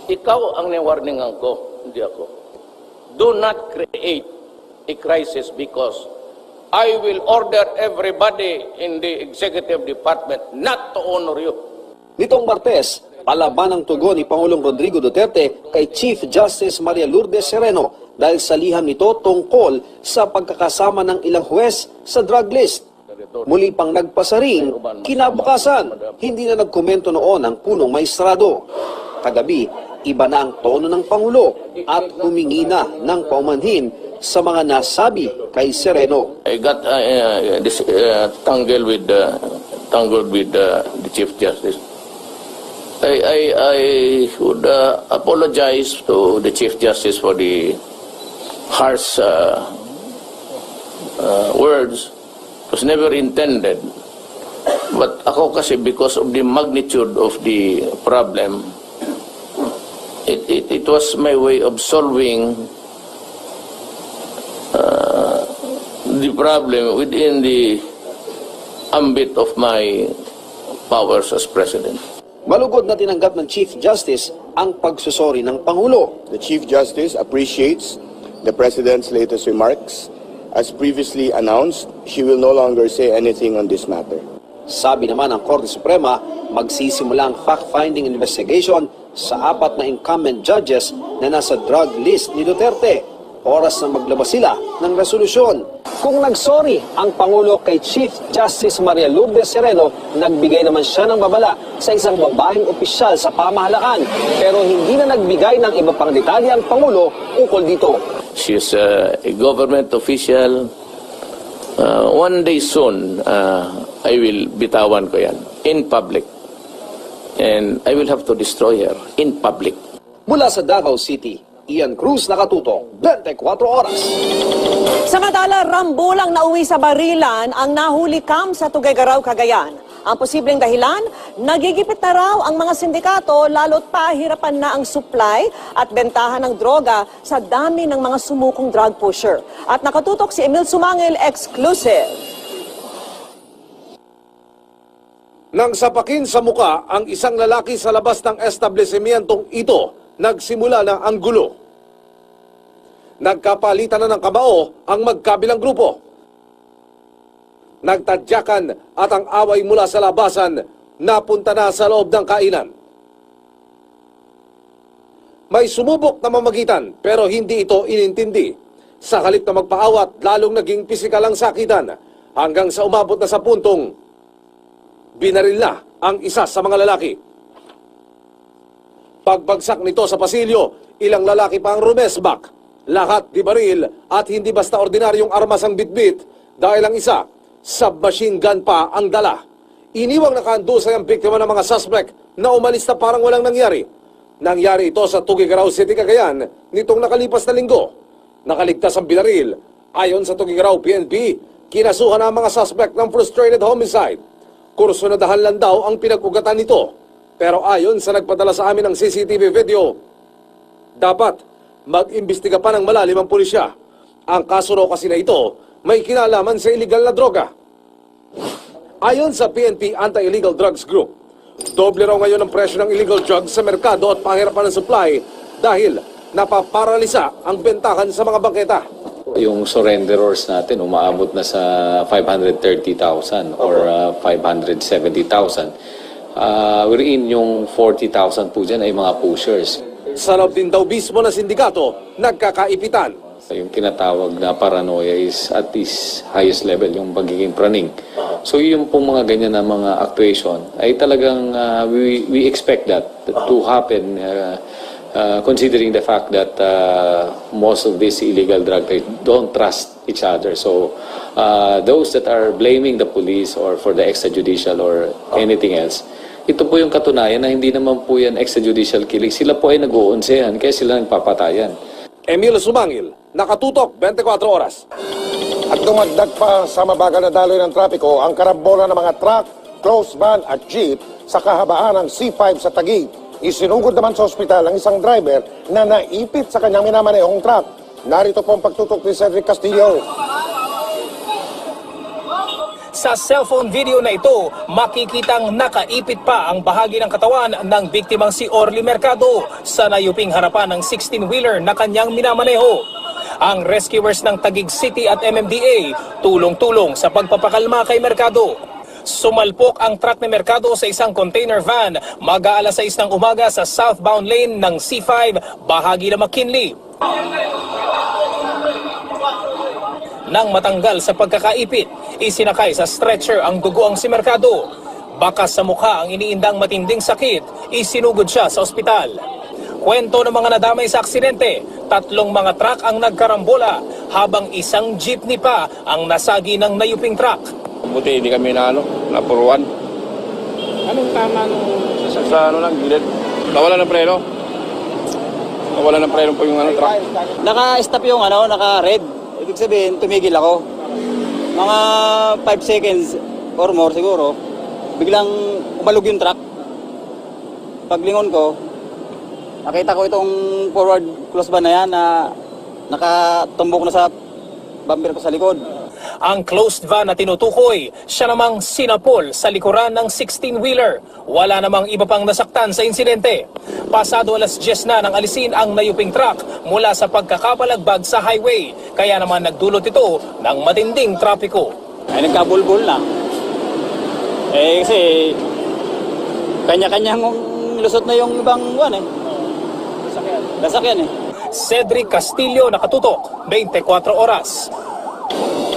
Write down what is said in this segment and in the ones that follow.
Ikaw ang ni-warningan ko, hindi ako. Do not create a crisis because I will order everybody in the executive department not to honor you. Nitong Martes, palaban ang tugon ni Pangulong Rodrigo Duterte kay Chief Justice Maria Lourdes Sereno dahil sa liham nito tungkol sa pagkakasama ng ilang huwes sa drug list. Muli pang nagpasaring, kinabukasan, hindi na nagkomento noon ang punong maestrado. Kagabi, iba na ang tono ng Pangulo at humingi na ng paumanhin sa mga nasabi kay Sereno. I got tangled with the Chief Justice. I would apologize to the Chief Justice for the harsh words. It was never intended. But ako kasi, because of the magnitude of the problem, it was my way of solving the problem within the ambit of my powers as President. Malugod na tinanggap ng Chief Justice ang pagsusori ng Pangulo. The Chief Justice appreciates the President's latest remarks. As previously announced, she will no longer say anything on this matter. Sabi naman ng Korte Suprema, magsisimula ang fact-finding investigation sa 4 na incumbent judges na nasa drug list ni Duterte. Oras na maglabas sila ng resolusyon. Kung nagsorry ang Pangulo kay Chief Justice Maria Lourdes Sereno, nagbigay naman siya ng babala sa isang babaeng opisyal sa pamahalaan. Pero hindi na nagbigay ng iba pang detalye ang Pangulo ukol dito. She is a government official. One day soon, I will bitawan ko yan in public. And I will have to destroy her in public. Mula sa Davao City, Ian Cruz, nakatutok, 24 oras. Samantala, rambulang nauwi sa barilan ang nahuli kam sa Tuguegarao, Cagayan. Ang posibleng dahilan, nagigipit na raw ang mga sindikato lalo't pahirapan na ang supply at bentahan ng droga sa dami ng mga sumukong drug pusher. At nakatutok si Emil Sumangil, exclusive. Nang sapakin sa muka ang isang lalaki sa labas ng establishmentong ito, nagsimula na ang gulo. Nagkapalitan na ng kamao ang magkabilang grupo. Nagtadyakan at ang away mula sa labasan napunta na sa loob ng kainan. May sumubok na mamagitan pero hindi ito inintindi. Sa halip na magpaawat, lalong naging pisikal ang sakitan hanggang sa umabot na sa puntong binaril na ang isa sa mga lalaki. Pagbagsak nito sa pasilyo, ilang lalaki pa ang rumesbak. Lahat di baril at hindi basta ordinaryong armas ang bitbit dahil ang isa, submachine gun pa ang dala. Iniwang nakahandusay ang biktima ng mga suspect na umalis na parang walang nangyari. Nangyari ito sa Tuguegarao City, Cagayan nitong nakalipas na linggo. Nakaligtas ang binaril. Ayon sa Tuguegarao PNP, kinasuhan ang mga suspect ng frustrated homicide. Kursunadahan lang daw ang pinag-ugatan nito. Pero ayon sa nagpadala sa amin ng CCTV video, dapat mag-imbestiga pa ng malalim ang pulisya. Ang kaso raw kasi na ito may kinalaman sa illegal na droga. Ayon sa PNP Anti-Illegal Drugs Group, doble raw ngayon ang presyo ng illegal drugs sa merkado at pahirapan ng supply dahil napaparalisa ang bentahan sa mga bangketa. Yung surrenderers natin umaabot na sa 530,000 or 570,000. Wherein yung 40,000 po dyan ay mga pushers. Sa loob din daw mismo na sindikato, nagkakaipitan. Yung tinatawag na paranoia is at its highest level, yung pagiging praning. So yung pong mga ganyan na mga actuation ay talagang we expect that to happen considering the fact that most of these illegal drug trade don't trust each other. So those that are blaming the police or for the extrajudicial or anything else, ito po yung katunayan na hindi naman po yan extrajudicial killing. Sila po ay nag-uunsehan kaya sila nagpapatayan. Emil Sumangil, nakatutok 24 oras. At dumagdag pa sa mabagal na daloy ng trapiko ang karambola ng mga truck, closed van at jeep sa kahabaan ng C5 sa Taguig. Isinugod naman sa ospital ang isang driver na naipit sa kanyang minamanehong truck. Narito po ang pagtutok ni Cedric Castillo. Sa cellphone video na ito, makikitang nakaipit pa ang bahagi ng katawan ng biktimang si Orly Mercado sa nayuping harapan ng 16-wheeler na kanyang minamaneho. Ang rescuers ng Taguig City at MMDA tulong-tulong sa pagpapakalma kay Mercado. Sumalpok ang truck ni Mercado sa isang container van mag-aalas 6 ng umaga sa southbound lane ng C5, bahagi ng McKinley. Nang matanggal sa pagkakaipit, isinakay sa stretcher ang dugoang si Mercado. Bakas sa mukha ang iniindang matinding sakit, isinugod siya sa ospital. Kwento ng mga nadamay sa aksidente, 3 mga truck ang nagkarambola, habang isang jeepney pa ang nasagi ng nayuping truck. Buti hindi kami napuruan. Anong tama nung sa lang, gilid? Nawala ng preno. Nawala ng preno po yung truck. Naka-stop yung naka-red. Ibig sabihin, tumigil ako. Mga 5 seconds or more siguro, biglang umalog yung truck. Paglingon ko, nakita ko itong forward crossbar na yan na nakatumbok na sa bumper ko sa likod. Ang closed van na tinutukoy, siya namang sinapol sa likuran ng 16-wheeler. Wala namang iba pang nasaktan sa insidente. Pasado alas 10 na nang alisin ang nayuping truck mula sa pagkakabalagbag sa highway. Kaya naman nagdulot ito ng matinding trapiko. Ay nagkabulbul na. Kasi kanya-kanyang lusot na yung ibang nasakyan eh. Cedric Castillo, nakatutok, 24 oras.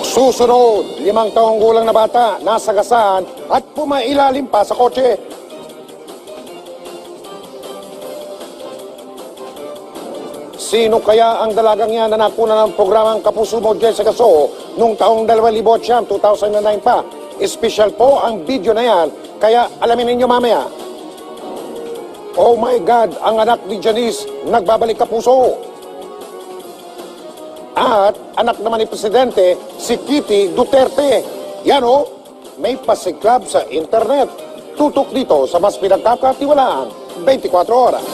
Susunod, 5 taong gulang na bata, nasagasaan at pumailalim pa sa kotse. Sino kaya ang dalagang yan na nakuna ng programang Kapuso Mo Jessica So noong taong 2009 pa? Espesyal po ang video na yan, kaya alamin ninyo mamaya. Oh my God, ang anak ni Janice nagbabalik kapuso. At anak naman ni Presidente, si Kitty Duterte. Yan may pasiklab sa internet. Tutok dito sa mas pinagkakatiwalaan, 24 oras.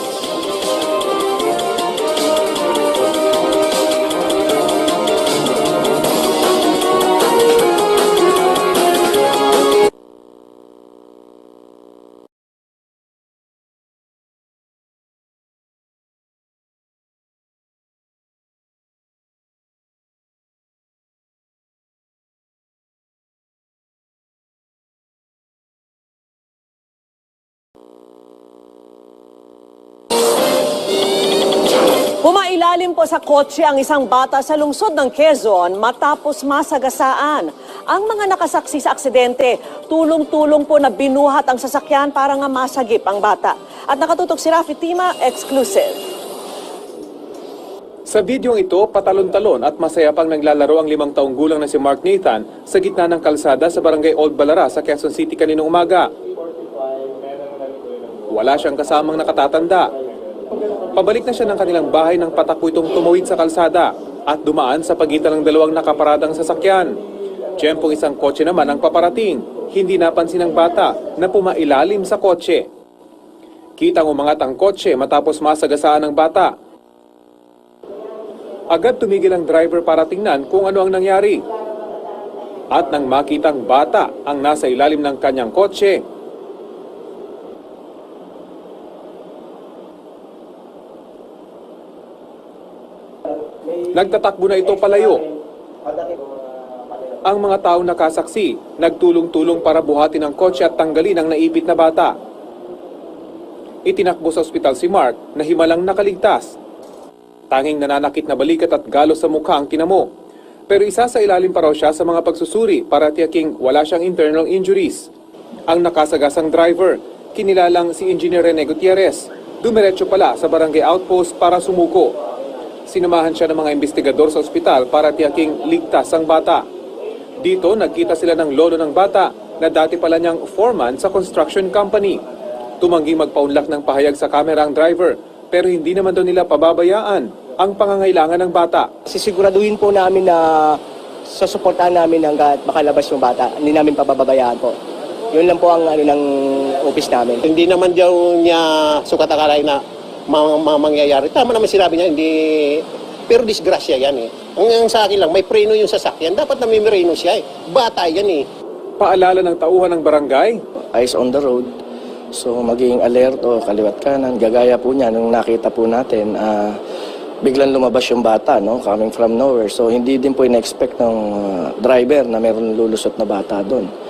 Pumailalim po sa kotse ang isang bata sa lungsod ng Quezon matapos masagasaan. Ang mga nakasaksi sa aksidente, tulong-tulong po na binuhat ang sasakyan para nga masagip ang bata. At nakatutok si Rafi Tima, exclusive. Sa videong ito, patalon-talon at masaya pang naglalaro ang 5 taong gulang na si Mark Nathan sa gitna ng kalsada sa barangay Old Balara sa Quezon City kaninang umaga. Wala siyang kasamang nakatatanda. Pabalik na siya ng kanilang bahay nang patakbo itong tumawid sa kalsada at dumaan sa pagitan ng 2 nakaparadang sasakyan. Tiyempong isang kotse naman ang paparating. Hindi napansin ng bata na pumailalim sa kotse. Kitang umangat ang kotse matapos masagasaan ng bata. Agad tumigil ang driver para tingnan kung ano ang nangyari. At nang makitang bata ang nasa ilalim ng kanyang kotse, nagtatakbo na ito palayo. Ang mga taong nakasaksi, nagtulong-tulong para buhatin ang kotse at tanggalin ang naipit na bata. Itinakbo sa ospital si Mark na himalang nakaligtas. Tanging nananakit na balikat at galos sa mukha ang tinamo. Pero isa sa ilalim pa raw siya sa mga pagsusuri para tiyaking wala siyang internal injuries. Ang nakasagasang driver, kinilalang si Engineer Rene Gutierrez, dumiretso pala sa barangay outpost para sumuko. Sinamahan siya ng mga investigador sa ospital para tiyaking ligtas ang bata. Dito, nagkita sila ng lolo ng bata na dati pala niyang foreman sa construction company. Tumangging magpaunlak ng pahayag sa kamera ang driver, pero hindi naman daw nila pababayaan ang pangangailangan ng bata. Sisiguraduhin po namin na sasuportahan namin hanggat makalabas yung bata. Hindi namin pababayaan po. Yun lang po ang ano ng office namin. Hindi naman daw niya sukat akalay na mangyayari. Tama naman sinabi niya, hindi... Pero disgrasya yan eh. Ang sa akin lang, may preno yung sasakyan. Dapat namimireno siya eh. Bata yan eh. Paalala ng tauhan ng barangay, Eyes on the road. So maging alert o kaliwat kanan. Gagaya po niya nung nakita po natin, biglang lumabas yung bata, no, coming from nowhere. So hindi din po in-expect ng driver na meron lulusot na bata doon.